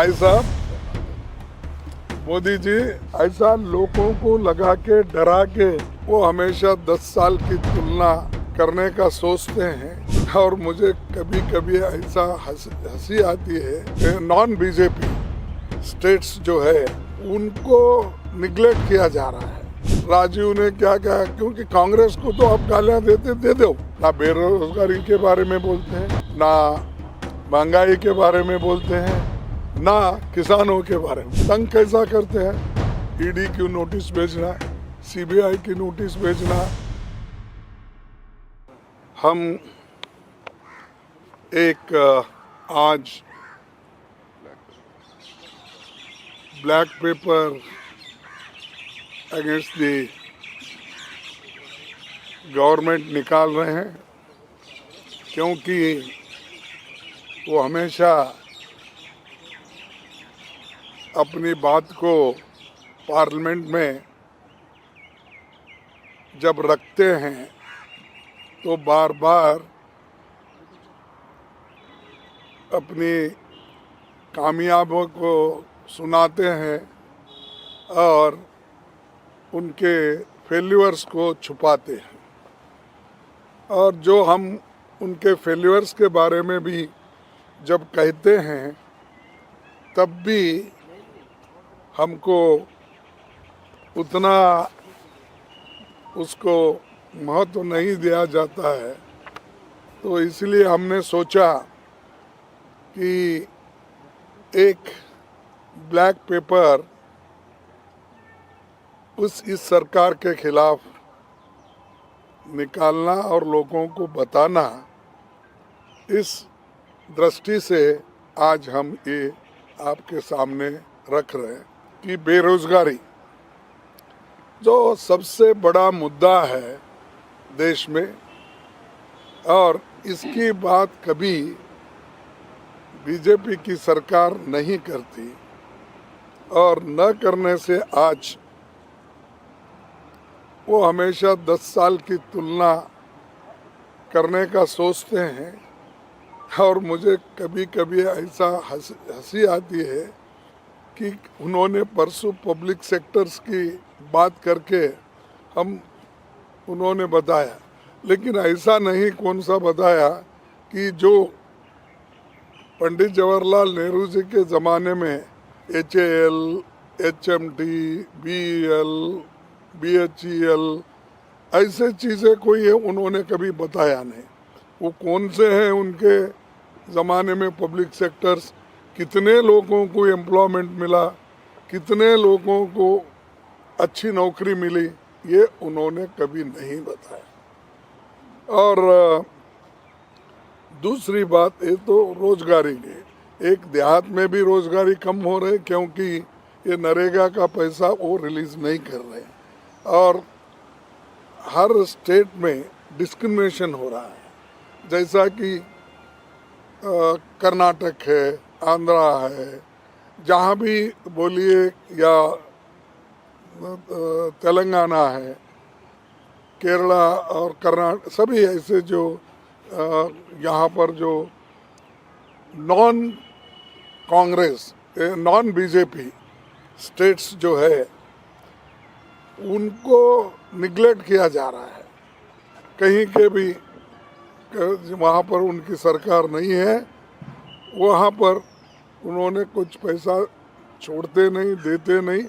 भाई साहब, मोदी जी ऐसा लोगों को लगा के डरा के वो हमेशा 10 साल की तुलना करने का सोचते हैं और मुझे कभी कभी ऐसा हंसी आती है। नॉन बीजेपी स्टेट्स जो है उनको निगलेक्ट किया जा रहा है। राजीव ने क्या कहा, क्योंकि कांग्रेस को तो आप गालियां देते दे दो, ना बेरोजगारी के बारे में बोलते हैं, ना महंगाई के बारे में बोलते हैं, ना किसानों के बारे में। तंग कैसा करते हैं, ईडी की नोटिस भेजना, सीबीआई की नोटिस भेजना। हम एक आज black pepper against the government निकाल रहे हैं, क्योंकि वो हमेशा अपनी बात को पार्लियामेंट में जब रखते हैं तो बार बार अपनी कामयाबियों को सुनाते हैं और उनके फेल्यूर्स को छुपाते हैं। और जो हम उनके फेल्यूर्स के बारे में भी जब कहते हैं तब भी हमको उतना उसको महत्व नहीं दिया जाता है। तो इसलिए हमने सोचा कि एक ब्लैक पेपर इस सरकार के खिलाफ निकालना और लोगों को बताना, इस दृष्टि से आज हम ये आपके सामने रख रहे हैं कि बेरोजगारी जो सबसे बड़ा मुद्दा है देश में, और इसकी बात कभी बीजेपी की सरकार नहीं करती, और न करने से आज वो हमेशा 10 साल की तुलना करने का सोचते हैं। और मुझे कभी कभी ऐसा हंसी आती है कि उन्होंने परसों पब्लिक सेक्टर्स की बात करके उन्होंने बताया, लेकिन ऐसा नहीं कौन सा बताया कि जो पंडित जवाहरलाल नेहरू जी के ज़माने में HAL, HMT, BEL, BHEL ऐसे चीज़ें कोई है उन्होंने कभी बताया नहीं। वो कौन से हैं उनके ज़माने में पब्लिक सेक्टर्स, कितने लोगों को एम्प्लॉयमेंट मिला, कितने लोगों को अच्छी नौकरी मिली, ये उन्होंने कभी नहीं बताया। और दूसरी बात ये तो रोजगारी की, एक देहात में भी रोजगारी कम हो रही, क्योंकि ये नरेगा का पैसा वो रिलीज नहीं कर रहे, और हर स्टेट में डिस्क्रिमिनेशन हो रहा है। जैसा कि कर्नाटक है, आंध्रा है, जहाँ भी बोलिए, या तेलंगाना है, केरला और कर्नाटक, सभी ऐसे जो यहाँ पर जो non Congress, non BJP states जो है उनको निगलेक्ट किया जा रहा है। कहीं के भी वहाँ पर उनकी सरकार नहीं है, वहाँ पर उन्होंने कुछ पैसा छोड़ते नहीं, देते नहीं,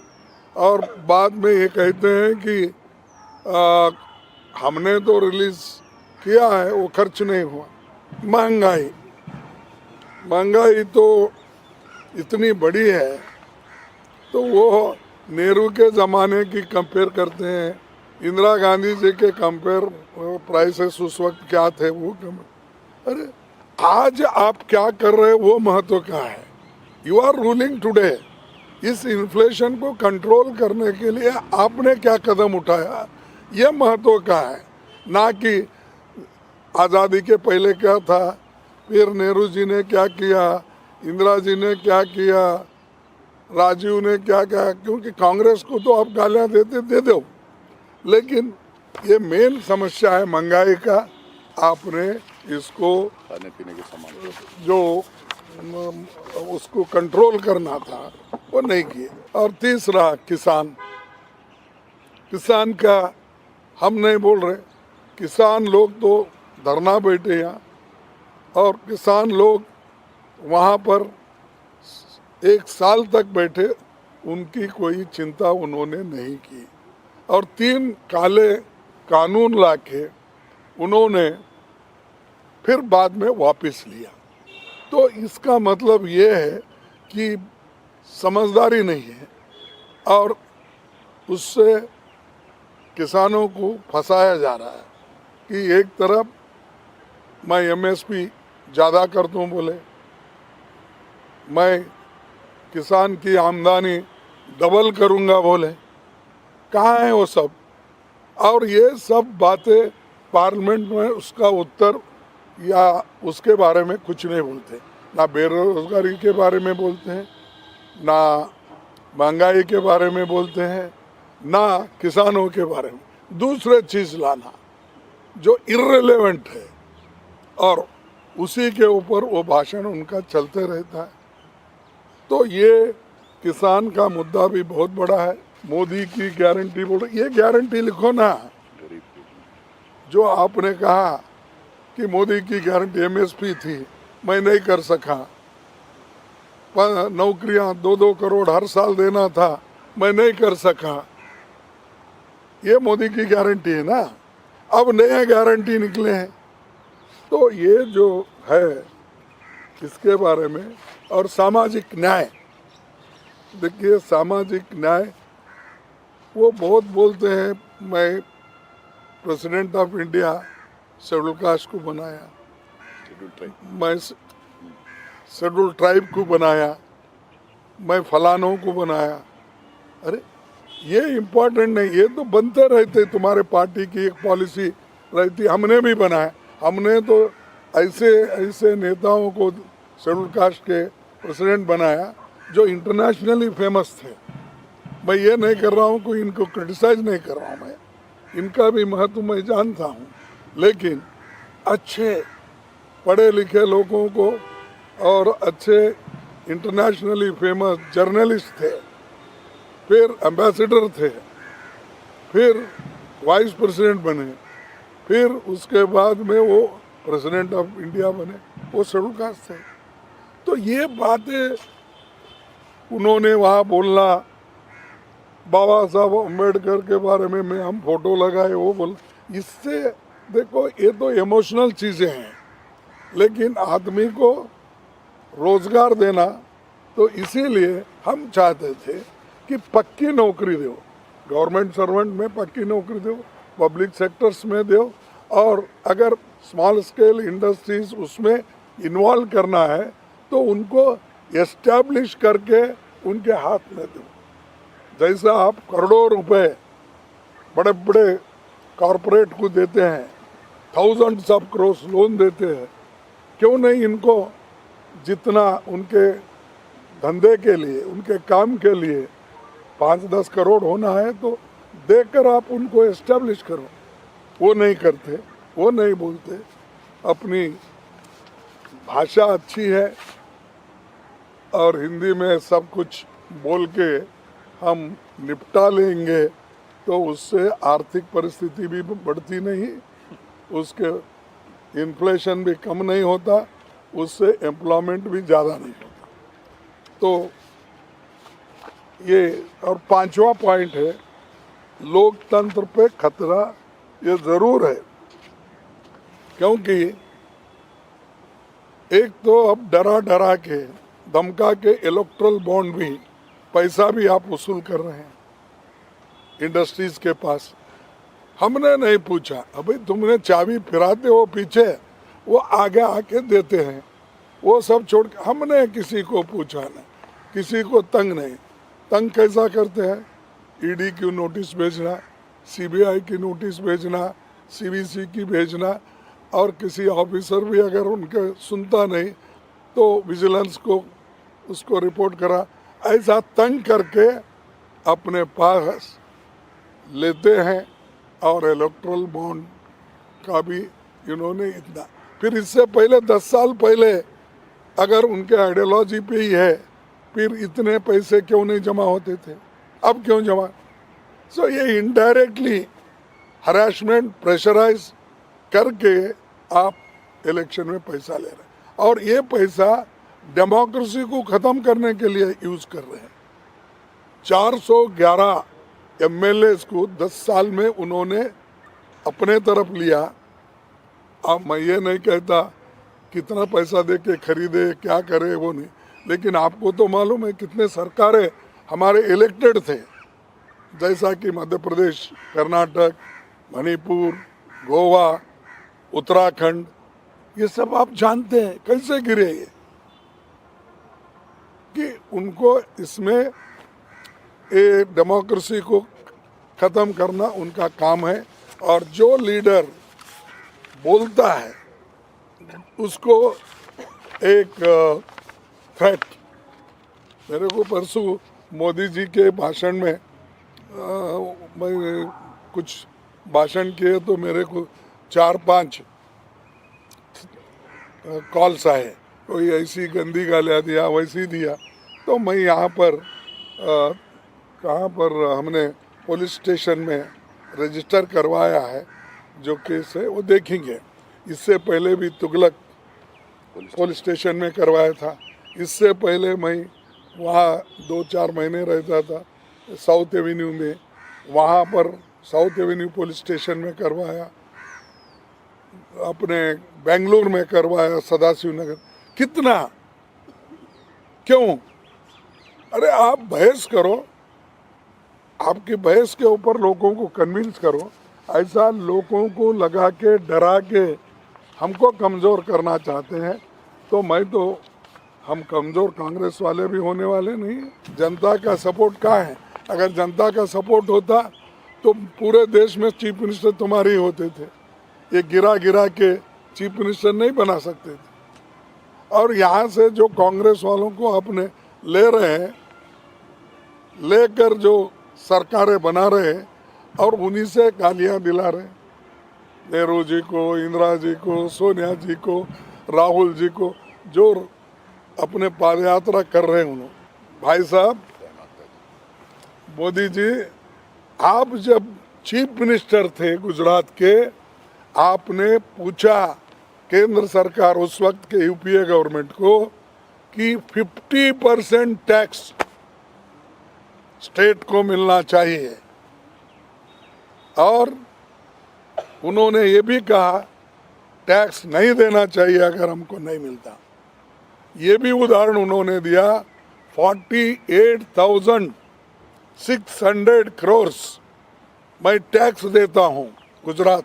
और बाद में ये कहते हैं कि हमने तो रिलीज किया है, वो खर्च नहीं हुआ। महंगाई तो इतनी बड़ी है, तो वो नेहरू के ज़माने की कंपेयर करते हैं, इंदिरा गांधी जी के कंपेयर प्राइसेस उस वक्त क्या थे वो अरे आज आप क्या कर रहे हैं वो महत्व का है। You are ruling today. इस इन्फ्लेशन को कंट्रोल करने के लिए आपने क्या कदम उठाया, ये महत्व का है, ना कि आज़ादी के पहले क्या था, फिर नेहरू जी ने क्या किया, इंदिरा जी ने क्या किया, राजीव ने क्या कहा। क्योंकि कांग्रेस को तो आप गालियां देते दे दो, लेकिन ये मेन समस्या है महंगाई का। आपने इसको खाने पीने के सामान जो उसको कंट्रोल करना था वो नहीं किए। और तीसरा किसान का हम नहीं बोल रहे, किसान लोग तो धरना बैठे यहाँ, और किसान लोग वहाँ पर 1 साल तक बैठे, उनकी कोई चिंता उन्होंने नहीं की। और 3 काले कानून लाके उन्होंने फिर बाद में वापस लिया। तो इसका मतलब ये है कि समझदारी नहीं है, और उससे किसानों को फंसाया जा रहा है कि एक तरफ मैं एमएसपी ज़्यादा कर दूँ बोले, मैं किसान की आमदनी डबल करूँगा बोले, कहाँ है वो सब? और ये सब बातें पार्लियामेंट में उसका उत्तर या उसके बारे में कुछ नहीं बोलते, ना बेरोजगारी के बारे में बोलते हैं, ना महंगाई के बारे में बोलते हैं, ना किसानों के बारे में। दूसरे चीज़ लाना जो इर्रेलेवेंट है, और उसी के ऊपर वो भाषण उनका चलते रहता है। तो ये किसान का मुद्दा भी बहुत बड़ा है। मोदी की गारंटी बोल रहे, ये गारंटी लिखो ना। जो आपने कहा कि मोदी की गारंटी एमएसपी थी, मैं नहीं कर सका, नौकरियां 2-2 करोड़ हर साल देना था, मैं नहीं कर सका, ये मोदी की गारंटी है ना। अब नया गारंटी निकले हैं, तो ये जो है इसके बारे में। और सामाजिक न्याय, देखिए सामाजिक न्याय वो बहुत बोलते हैं, मैं president of India schedule caste को बनाया, मैं शेड्यूल ट्राइब को बनाया, मैं फलानों को बनाया। अरे ये इम्पोर्टेंट नहीं, ये तो बनते रहते, तुम्हारे पार्टी की एक पॉलिसी रहती, हमने भी बनाया। हमने तो ऐसे नेताओं को शेड्यूल कास्ट के प्रेसिडेंट बनाया जो इंटरनेशनली फेमस थे। मैं ये नहीं कर रहा हूँ, कोई इनको क्रिटिसाइज नहीं कर रहा हूँ, मैं इनका भी महत्व मैं जानता हूँ, लेकिन अच्छे पढ़े लिखे लोगों को और अच्छे इंटरनेशनली फेमस जर्नलिस्ट थे, फिर एम्बेसडर थे, फिर वाइस प्रेसिडेंट बने, फिर उसके बाद में वो प्रेसिडेंट ऑफ इंडिया बने, वो शेड्यूल कास्ट थे। तो ये बातें उन्होंने वहाँ बोलना, बाबा साहब अम्बेडकर के बारे में हम फोटो लगाए, वो बोल, इससे देखो ये तो इमोशनल चीज़ें हैं, लेकिन आदमी को रोजगार देना, तो इसीलिए हम चाहते थे कि पक्की नौकरी दो, गवर्नमेंट सर्वेंट में पक्की नौकरी दो, पब्लिक सेक्टर्स में दो, और अगर स्मॉल स्केल इंडस्ट्रीज उसमें इन्वॉल्व करना है तो उनको एस्टैब्लिश करके उनके हाथ में दो। जैसा आप करोड़ों रुपए बड़े बड़े कॉरपोरेट को देते हैं, थाउजेंड्स ऑफ करोड़ लोन देते हैं, क्यों नहीं इनको जितना उनके धंधे के लिए, उनके काम के लिए 5-10 करोड़ होना है तो देकर आप उनको एस्टैब्लिश करो। वो नहीं करते, वो नहीं बोलते। अपनी भाषा अच्छी है और हिंदी में सब कुछ बोल के हम निपटा लेंगे, तो उससे आर्थिक परिस्थिति भी बढ़ती नहीं, उसके इन्फ्लेशन भी कम नहीं होता, उससे एम्प्लॉयमेंट भी ज़्यादा नहीं होता। तो ये, और 5वां पॉइंट है लोकतंत्र पे खतरा। ये ज़रूर है, क्योंकि एक तो अब डरा डरा के, धमका के इलेक्ट्रल बॉन्ड भी, पैसा भी आप वसूल कर रहे हैं इंडस्ट्रीज के पास। हमने नहीं पूछा, अभी तुमने चाबी फिराते हो पीछे, वो आगे आके देते हैं, वो सब छोड़ के हमने किसी को पूछा नहीं, किसी को तंग नहीं। तंग कैसा करते हैं? ईडी की नोटिस भेजना, सीबीआई की नोटिस भेजना, सीवीसी की भेजना, और किसी ऑफिसर भी अगर उनके सुनता नहीं तो विजिलेंस को उसको रिपोर्ट करा, ऐसा तंग करके अपने पास लेते हैं। और इलेक्ट्रल बॉन्ड का भी इन्होंने इतना, फिर इससे पहले 10 साल पहले अगर उनके आइडियोलॉजी पे ही है, फिर इतने पैसे क्यों नहीं जमा होते थे, अब क्यों जमा? सो ये इनडायरेक्टली हरासमेंट, प्रेशराइज करके आप इलेक्शन में पैसा ले रहे हैं, और ये पैसा डेमोक्रेसी को ख़त्म करने के लिए यूज़ कर रहे हैं। 411 एमएलएस को 10 साल में उन्होंने अपने तरफ लिया। अब मैं ये नहीं कहता कितना पैसा दे के खरीदे, क्या करे, वो नहीं, लेकिन आपको तो मालूम है कितने सरकारें हमारे इलेक्टेड थे, जैसा कि मध्य प्रदेश, कर्नाटक, मणिपुर, गोवा, उत्तराखंड, ये सब आप जानते हैं कैसे गिरे ये, कि उनको इसमें ये डेमोक्रेसी को ख़त्म करना उनका काम है। और जो लीडर बोलता है उसको एक थ्रेट, मेरे को परसों मोदी जी के भाषण में मैं कुछ भाषण किए तो मेरे को 4-5 कॉल्स आए, कोई ऐसी गंदी गालियाँ दिया, वैसी दिया। तो मैं यहाँ पर कहाँ पर हमने पुलिस स्टेशन में रजिस्टर करवाया है, जो केस है वो देखेंगे। इससे पहले भी तुगलक पुलिस स्टेशन में करवाया था, इससे पहले मैं वहाँ 2-4 महीने रहता था साउथ एवेन्यू में, वहाँ पर साउथ एवेन्यू पुलिस स्टेशन में करवाया, अपने बेंगलुरु में करवाया, सदाशिव नगर। कितना, क्यों? अरे आप बहस करो, आपकी बहस के ऊपर लोगों को कन्विंस करो। ऐसा लोगों को लगा के, डरा के हमको कमज़ोर करना चाहते हैं, तो मैं तो, हम कमज़ोर कांग्रेस वाले भी होने वाले नहीं। जनता का सपोर्ट कहाँ है? अगर जनता का सपोर्ट होता तो पूरे देश में चीफ मिनिस्टर तुम्हारे ही होते थे, ये गिरा गिरा के चीफ मिनिस्टर नहीं बना सकते थे। और यहाँ से जो कांग्रेस वालों को अपने ले रहे हैं, लेकर जो सरकारें बना रहे हैं और उन्हीं से गालियाँ दिला रहे हैं, नेहरू जी को, इंदिरा जी को, सोनिया जी को, राहुल जी को, जो अपने पदयात्रा कर रहे हैं उन्होंने। भाई साहब, मोदी जी, आप जब चीफ मिनिस्टर थे गुजरात के, आपने पूछा केंद्र सरकार उस वक्त के यूपीए गवर्नमेंट को कि 50% टैक्स स्टेट को मिलना चाहिए, और उन्होंने ये भी कहा टैक्स नहीं देना चाहिए अगर हमको नहीं मिलता। ये भी उदाहरण उन्होंने दिया, 48,600 करोड़ मैं टैक्स देता हूँ गुजरात,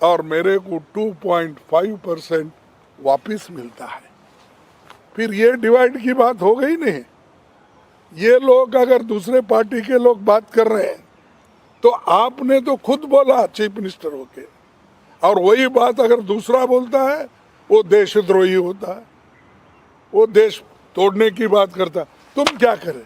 और मेरे को 2.5% वापस मिलता है। फिर ये डिवाइड की बात हो गई नहीं। ये लोग अगर दूसरे पार्टी के लोग बात कर रहे हैं तो आपने तो खुद बोला चीफ मिनिस्टर होके, और वही बात अगर दूसरा बोलता है वो देशद्रोही होता है, वो देश तोड़ने की बात करता है। तुम क्या करें?